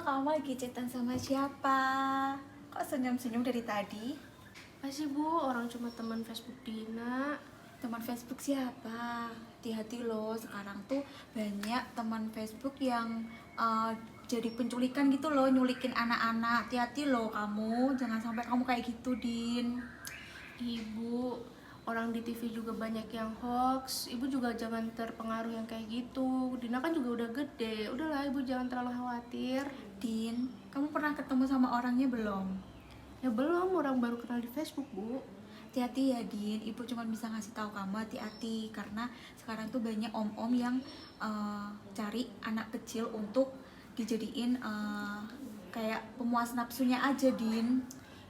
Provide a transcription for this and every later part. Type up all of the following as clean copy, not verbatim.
kamu lagi chatan sama siapa? Kok senyum-senyum dari tadi? Masih Bu, orang cuma teman Facebook Dina. Teman Facebook siapa? Hati-hati loh, sekarang tuh banyak teman Facebook yang jadi penculikan gitu loh, nyulikin anak-anak. Hati-hati loh kamu, jangan sampai kamu kayak gitu, Din. Ibu, orang di TV juga banyak yang hoax. Ibu juga jangan terpengaruh yang kayak gitu. Dina kan juga udah gede. Udahlah Ibu jangan terlalu khawatir. Din, kamu pernah ketemu sama orangnya belum? Ya belum, orang baru kenal di Facebook Bu. Hati-hati ya Din, ibu cuma bisa ngasih tahu kamu hati-hati karena sekarang tuh banyak om-om yang cari anak kecil untuk dijadiin kayak pemuas nafsunya aja, Din.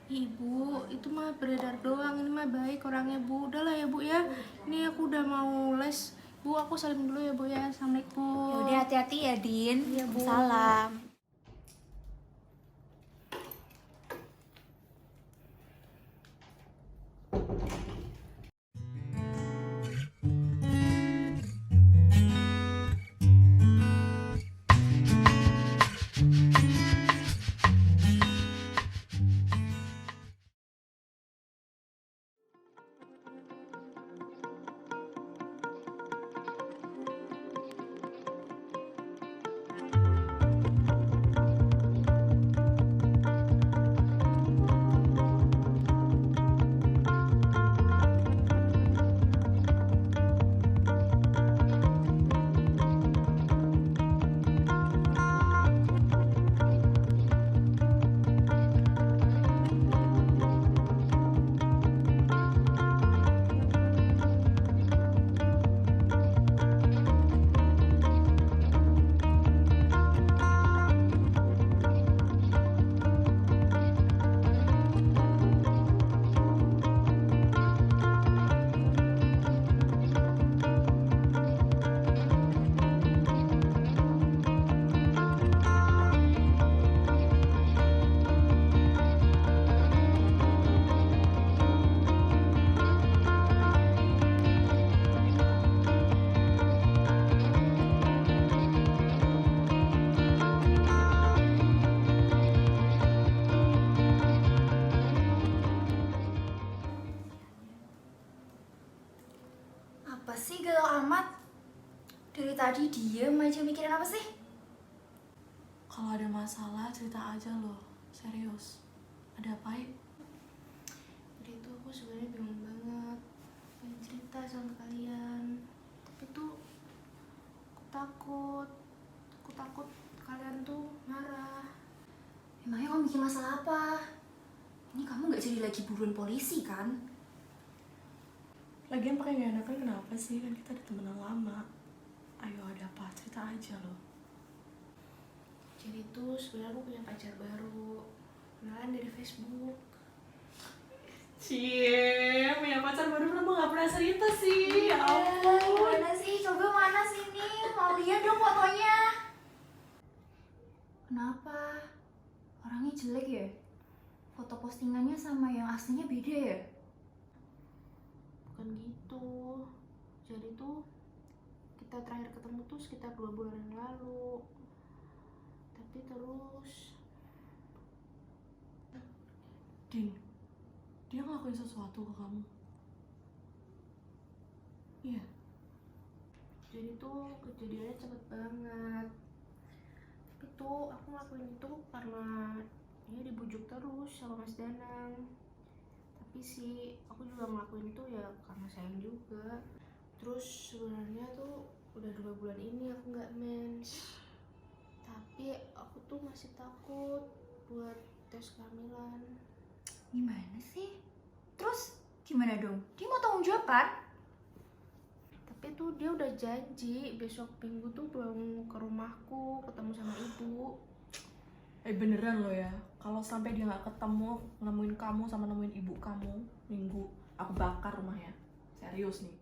Ibu, itu mah beredar doang. Ini mah baik orangnya Bu. Udahlah ya Bu ya. Ini aku udah mau les. Bu, aku salim dulu ya Bu ya. Assalamualaikum. Ya udah hati-hati ya, Din. Iya, Bu. Salam. Apa sih galau amat? Dari tadi diem aja mikirin apa sih? Kalau ada masalah cerita aja loh, serius. Ada apa ya? Jadi itu aku sebenarnya bingung banget pengen cerita sama kalian, tapi tuh aku takut kalian tuh marah. Emangnya kamu bikin masalah apa? Ini kamu nggak jadi lagi buruan polisi kan? Lagian pakai gak enakan kenapa sih? Kan kita udah temenan lama. Ayo ada apa? Cerita aja loh. Jadi tuh sebenarnya aku punya pacar baru, kenalan dari Facebook. Cie, punya pacar baru kenapa gak pernah cerita sih? Ya Mana sih? Coba mana sini? Mau lihat dong fotonya. Kenapa? Orangnya jelek ya? Foto postingannya sama yang aslinya beda ya? Bukan gitu. Jadi tuh kita terakhir ketemu tuh sekitar 2 bulan yang lalu. Tapi terus Din, dia ngelakuin sesuatu ke kamu? Iya. jadi tuh kejadiannya cepet banget. Tapi tuh aku ngelakuin itu karena dia dibujuk terus sama Mas Danang. Tapi sih aku juga ngelakuin itu ya karena sayang juga. Terus sebenarnya tuh udah 2 bulan ini aku nggak mens. Tapi aku tuh masih takut buat tes kehamilan. Gimana sih? Terus gimana dong? Dia mau tanggung jawab kan? Tapi tuh dia udah janji besok minggu tuh pulang ke rumahku ketemu sama ibu. Beneran lo ya, kalau sampai dia gak ketemu nemuin kamu sama nemuin ibu kamu minggu, aku bakar rumahnya. Serius nih.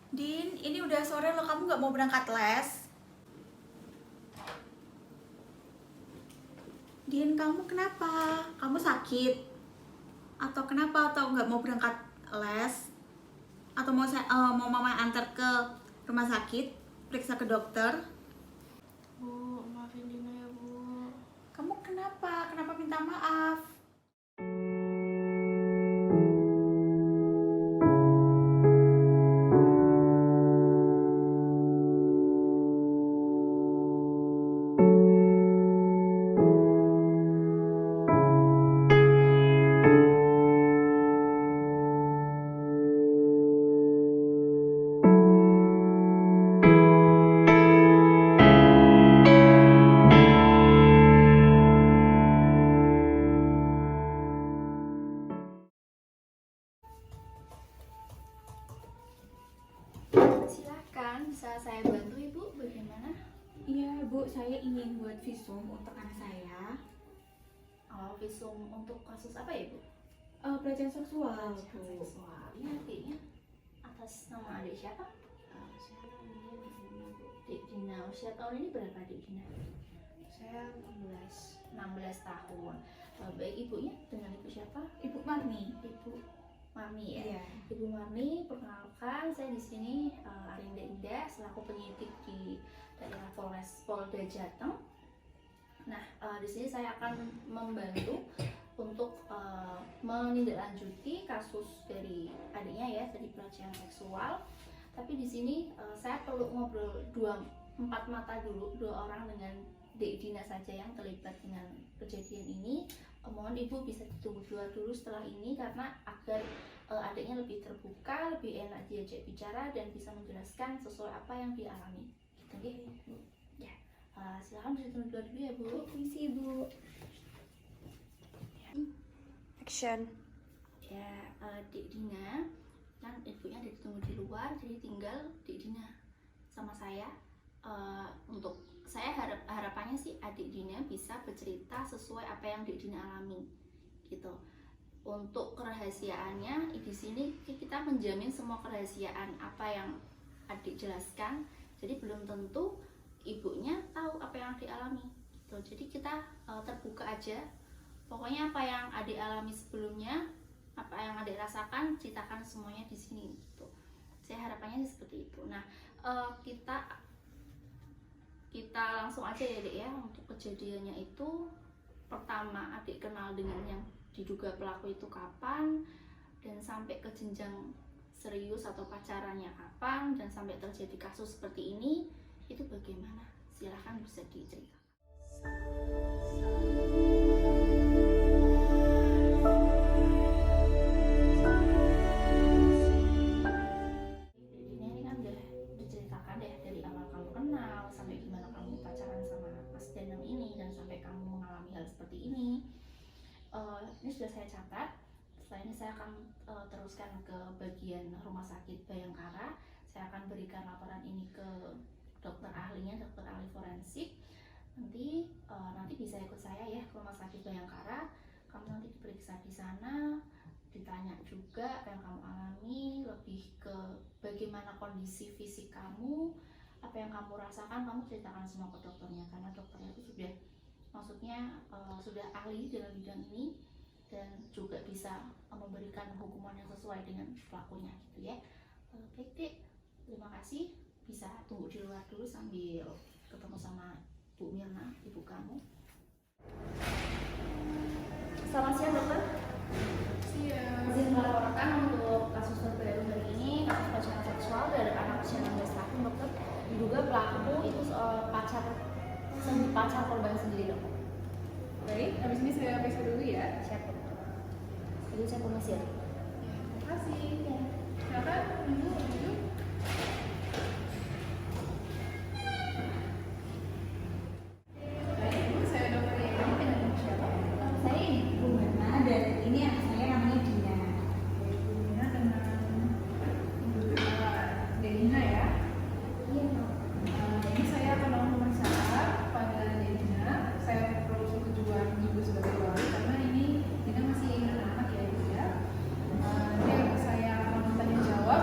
Din, ini udah sore loh, kamu nggak mau berangkat les? Din, kamu kenapa? Kamu sakit? Atau kenapa? Atau nggak mau berangkat les? Atau mau mama antar ke rumah sakit, periksa ke dokter? Bu, maafin Dina ya Bu. Kamu kenapa? Kenapa minta maaf? Silahkan, bisa saya bantu Ibu? Bagaimana? Iya Bu, saya ingin buat visum untuk anak saya. Oh, visum untuk kasus apa ya Bu? Pelecehan seksual Bu. Seksual. Ini adiknya atas nama adik siapa? Saya namanya Dina Bu. Dik Dina. Usia tahun ini berapa Dik Dina? Saya 16. 16 tahun. Baik, ibunya dengan ibu siapa? Ibu Marni. Ibu Mami ya. Iya. Ibu Marni, perkenalkan saya di sini Arinda Indah selaku penyidik di daerah Polda Jateng. Nah, di sini saya akan membantu untuk menindaklanjuti kasus dari adiknya ya, tadi pelecehan seksual. Tapi di sini saya perlu ngobrol empat mata dulu, 2 orang dengan Dek Dina saja yang terlibat dengan kejadian ini. Mohon Ibu bisa ditunggu dulu setelah ini karena agar adiknya lebih terbuka, lebih enak diajak bicara dan bisa menjelaskan sesuai apa yang dialami. Gitu ya. Ya, silakan bisa ditunggu dulu ya Bu. Misi Bu. Action. Ya, Dek Dina kan ibunya ditunggu di luar, jadi tinggal Dek Dina sama saya. Untuk saya harapannya sih adik Dina bisa bercerita sesuai apa yang Dek Dina alami, gitu. Untuk kerahasiaannya di sini kita menjamin semua kerahasiaan apa yang adik jelaskan. Jadi belum tentu ibunya tahu apa yang adik alami, gitu. Jadi kita terbuka aja. Pokoknya apa yang adik alami sebelumnya, apa yang adik rasakan, ceritakan semuanya di sini, gitu. Saya harapannya seperti itu. Nah, kita langsung aja ya Dek ya. Untuk kejadiannya itu, pertama adik kenal dengan yang diduga pelaku itu kapan, dan sampai ke jenjang serius atau pacarannya kapan, dan sampai terjadi kasus seperti ini itu bagaimana? Silahkan bisa diceritakan. Ini kan udah diceritakan deh dari awal kamu kenal sampai gimana kamu pacaran sama Mas Danang ini dan sampai kamu mengalami hal seperti ini. Ini sudah saya catat. Setelah ini saya akan teruskan ke bagian rumah sakit Bayangkara. Saya akan berikan laporan ini ke dokter ahlinya, dokter ahli forensik. Nanti bisa ikut saya ya ke rumah sakit Bayangkara. Kamu nanti diperiksa di sana, ditanya juga apa yang kamu alami, lebih ke bagaimana kondisi fisik kamu, apa yang kamu rasakan, kamu ceritakan semua ke dokternya karena dokternya itu sudah ahli dalam bidang ini dan juga bisa memberikan hukuman yang sesuai dengan pelakunya, gitu ya. Baik Dek, terima kasih. Bisa tunggu di luar dulu sambil ketemu sama Bu Mirna, ibu kamu. Selamat siang dokter. Siap. Izin melaporkan untuk kasus terbaru hari ini, kasus pelecehan seksual dari anak usia 16 tahun dokter. Diduga pelaku itu pacar korban sendiri dokter. Baik, habis ini saya periksa dulu ya. Siap dokter. Jadi saya permisi ya. Terima kasih. Silakan Ibu duduk. Baik, Ibu, saya dokter Yeni dengan Ibu siapa? Saya ini Bu Mirna dan ini anak saya namanya Dina. Ibu Dina dengan Ibu Dina ya. Iya dok. Jadi saya akan melakukan pemeriksaan pada Dina. Saya perlu setujuan Ibu sebagai wali karena ini Dina masih anak ya Ibu ya. Nanti saya akan bertanya jawab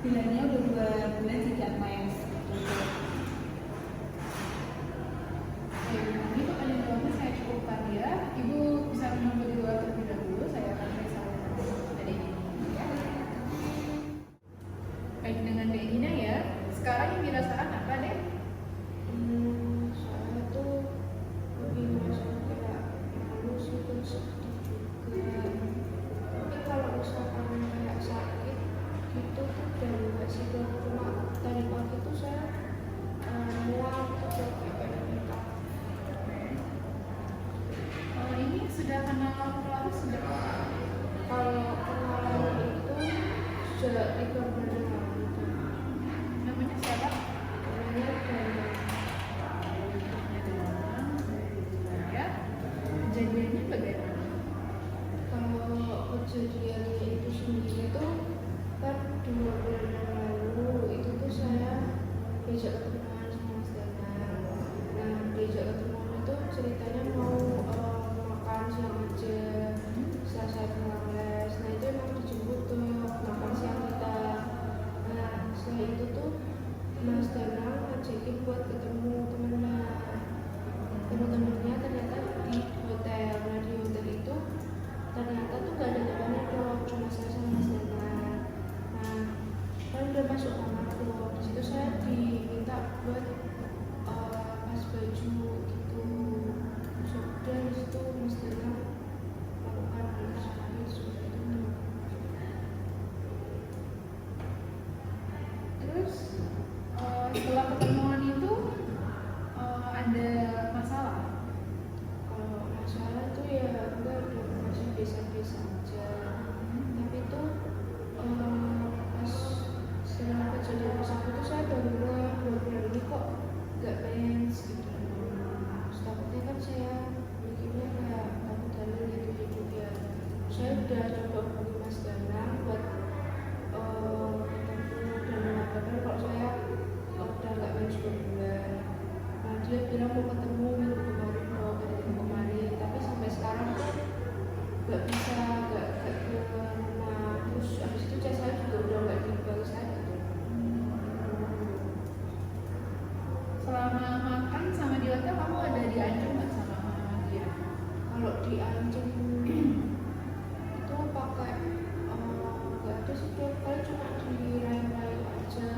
bulannya udah 2 bulan tidak mens. Ini pertanyaan jawabnya saya cukupkan ya. Ibu bisa menunggu di luar terlebih dahulu. Saya akan periksa dari ini. Ya. Baik, dengan Dek Dina ya. Sekarang yang dirasakan apa, Dek? Saya tuh lebih merasa kayak malu sih, terus sedih juga. Tapi kalau misalkan kayak sakit gitu tuh dan nggak sih dok, cuma tadi pagi tuh saya mual terus kayak minta. Ini sudah kenal pelatih sejak kapan? Kalau kenalan itu sejak 3 bulan yang lalu tuh. Namanya siapa? Namanya Dana. Ya. Kejadiannya bagaimana? Kalau kejadiannya itu sendiri tuh kan 2 bulan yang lalu itu tuh saya diajak ketemuan sama Mas Danang. Nah, diajak ketemuan itu ceritanya mau makan siang aja setelah saya pulang les. Nah, itu emang dijemput tuh makan siang kita. Nah, setelah itu tuh Mas Danang ngajakin buat ketemu teman-temannya ternyata di hotel. Nah, di hotel itu ternyata tuh gak ada temannya dong, cuma saya sama Mas Danang. Nah, kan udah masuk kamar tuh, di situ saya diminta buat pas baju gitu. Sudah di situ Mas Danang melakukan hal tersebut seperti itu. Terus setelah pertemuan itu ada masalah? Kalau masalah tuh ya enggak dong, masih biasa-biasa aja. Tapi tuh pas setelah kejadian tersebut tuh saya baru ngeh 2 bulan ini kok gak mens gitu. Terus takutnya kan saya mikirnya kayak aku dalil gitu juga. Saya udah coba hubungi Mas Danang buat ketemu dan mengatakan kalau saya udah gak mens 2 bulan. Nah, dia bilang mau ketemu minggu kemarin, mau ketemu kemarin, tapi sampai sekarang tuh gak bisa, gak ke rumah. Terus abis itu cas saya juga udah gak dibalas lagi tuh. Selama makan sama di hotel kamu ada diancam nggak sama dia? Kalau diancam itu pakai gak ada sih dok, paling cuma dirayu-rayu aja,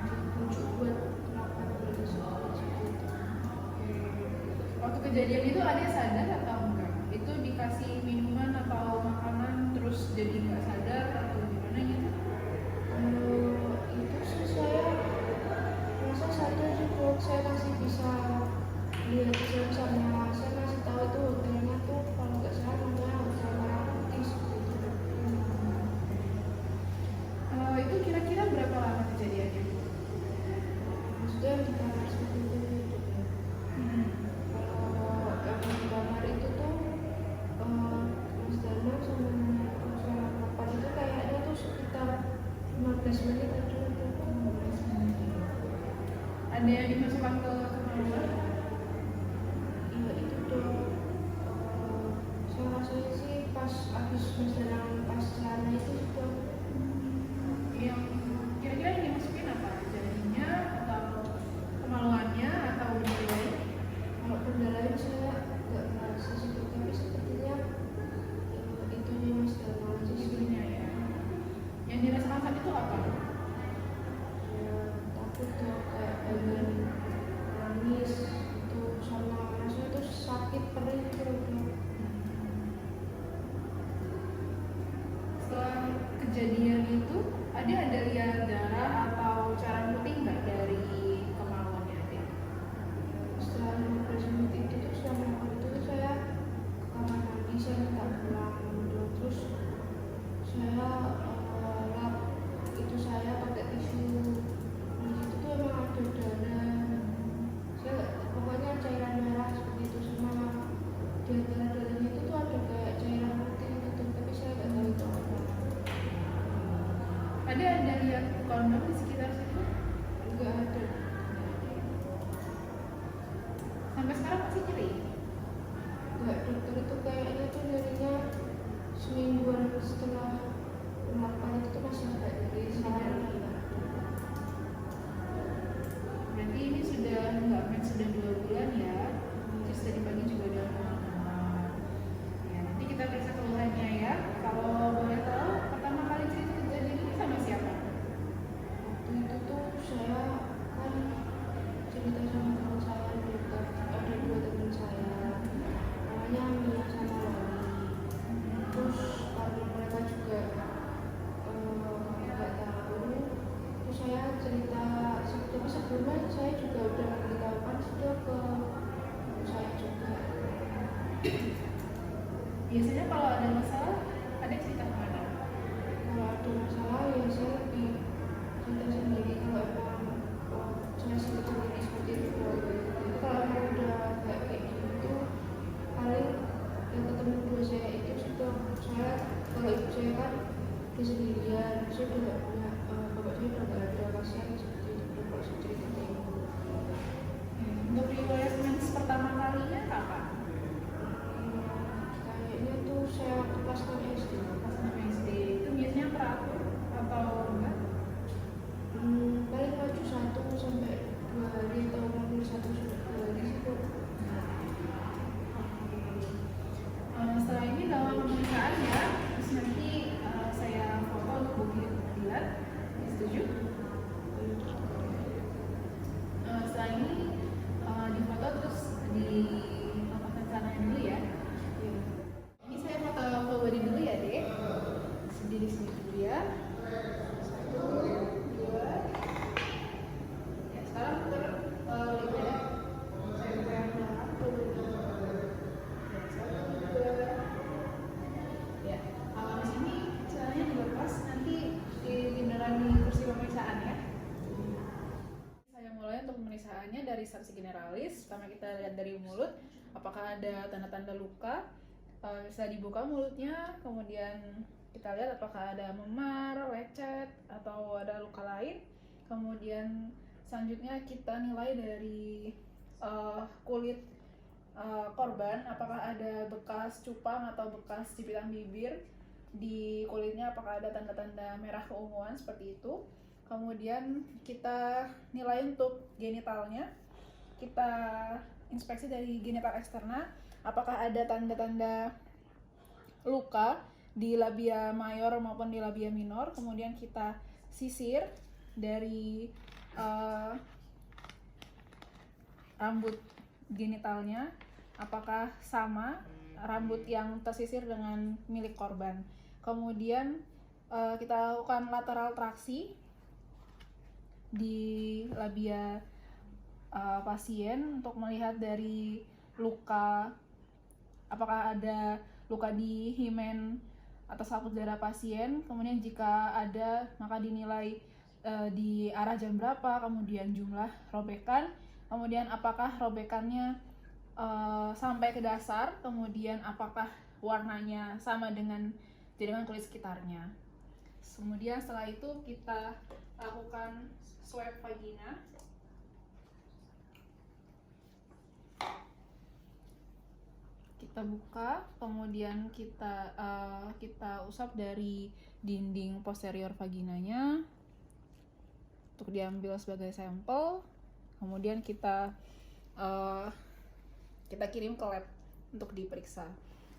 dibujuk buat melakukan hal tersebut gitu. Waktu kejadian itu ada sadar atau enggak? Itu dikasih minuman atau makanan terus jadi nggak sadar atau gimana gitu? Itu sih saya merasa sadar sih dok, saya masih bisa lihat jam sama saya masih tahu itu hotelnya tuh kalau nggak salah namanya Hotel Merah Putih seperti itu. Itu kira-kira berapa lama kejadiannya? Maksudnya di kamar seperti itu gitu ya. Kalau yang di kamar itu tuh Mas Danang sama Mas Rapat itu kayaknya tuh sekitar 15 menit aja tuh. Ada yang dimasukkan ke kamar? Iya itu dong. Saya rasanya sih pas habis Mas Danang pas celana itu sudah Yang kira-kira yang dimasukin apa? Jadinya atau kemaluannya atau benda lain? kalau benda lain saya nggak merasa sih, tapi sepertinya itunya Mas Danang aja sih. Itunya ya. Yang dirasakan saat itu apa? Takut tuh kayak pengen nangis itu sama rasanya tuh sakit perih gitu. Setelah kejadian itu ada lihat darah atau cairan putih nggak dari kemaluannya dia? Setelah 15 menit itu tuh selama makan itu tuh saya ke kamar mandi, saya minta pulang gitu. Terus saya lap itu saya pakai tisu. Di situ tuh emang ada darah. Saya pokoknya cairan merah seperti itu, sama di antara darahnya itu tuh ada kayak cairan putih gitu, tapi saya nggak tahu itu apa. Ada lihat kondom di sekitar situ? Nggak ada. Sampai sekarang masih nyeri? Nggak, dokter itu kayaknya tuh nyerinya semingguan setelah melakukan itu tuh masih agak nyeri. Saya kebetulan saya juga udah memberitahukan sudah ke saya juga. Biasanya kalau ada masalah, ada cerita kemana? Kalau ada masalah ya saya lebih cerita sendiri. Kalau emang saya sakit sendiri seperti itu. Tapi kalau emang udah kayak gitu paling yang ketemu dua saya itu sudah saya, kalau ibu saya kan udah sendirian, saya udah gak punya bapak saya udah gak ada, kasihan seperti itu kalau saya cerita ke ibu. Untuk riwayat mens pertama kalinya kapan? Kayaknya tuh saya waktu kelas 6 SD. Pas 6 SD. Itu biasanya teratur atau enggak? Paling maju 1 sampai 2 hari atau mungkin 1 sampai 2 hari gitu. Setelah ini dalam pemeriksaan ya, terus nanti saya foto untuk bukti di pengadilan. Setuju? Setelah ini difoto terus dipotong celananya dulu ya. Ini saya foto full body dulu ya, Dek. Di sini dulu ya. 1, 2. Ya, sekarang putar legnya. Saya pegang belakang full body. Ya, 1, 2. Ya, di sini celananya dilepas, nanti ditindakan di kursi pemeriksaan ya. Saya mulai untuk pemeriksaannya dari saksi generalis. Pertama kita lihat dari mulut, apakah ada tanda-tanda luka. Bisa dibuka mulutnya, kemudian kita lihat apakah ada memar, lecet, atau ada luka lain. Kemudian selanjutnya kita nilai dari kulit korban, apakah ada bekas cupang atau bekas cipitan bibir di kulitnya, apakah ada tanda-tanda merah keunguan seperti itu. Kemudian kita nilai untuk genitalnya, kita inspeksi dari genital eksterna, apakah ada tanda-tanda luka di labia mayor maupun di labia minor. Kemudian kita sisir dari rambut genitalnya, apakah sama rambut yang tersisir dengan milik korban. Kemudian kita lakukan lateral traksi di labia pasien untuk melihat dari luka, apakah ada luka di himen atas selaput darah pasien. Kemudian jika ada, maka dinilai di arah jam berapa, kemudian jumlah robekan, kemudian apakah robekannya sampai ke dasar, kemudian apakah warnanya sama dengan jaringan kulit sekitarnya. Kemudian setelah itu kita lakukan swab vagina. Kita buka, kemudian kita usap dari dinding posterior vaginanya untuk diambil sebagai sampel. Kemudian kita kirim ke lab untuk diperiksa.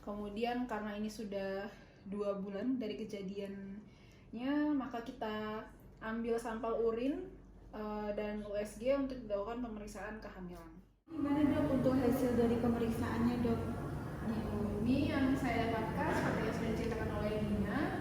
Kemudian karena ini sudah 2 bulan dari kejadiannya, maka kita ambil sampel urin dan USG untuk dilakukan pemeriksaan kehamilan. Gimana dok untuk hasil dari pemeriksaannya dok? Ini yang saya dapatkan seperti yang sudah diceritakan oleh Dina.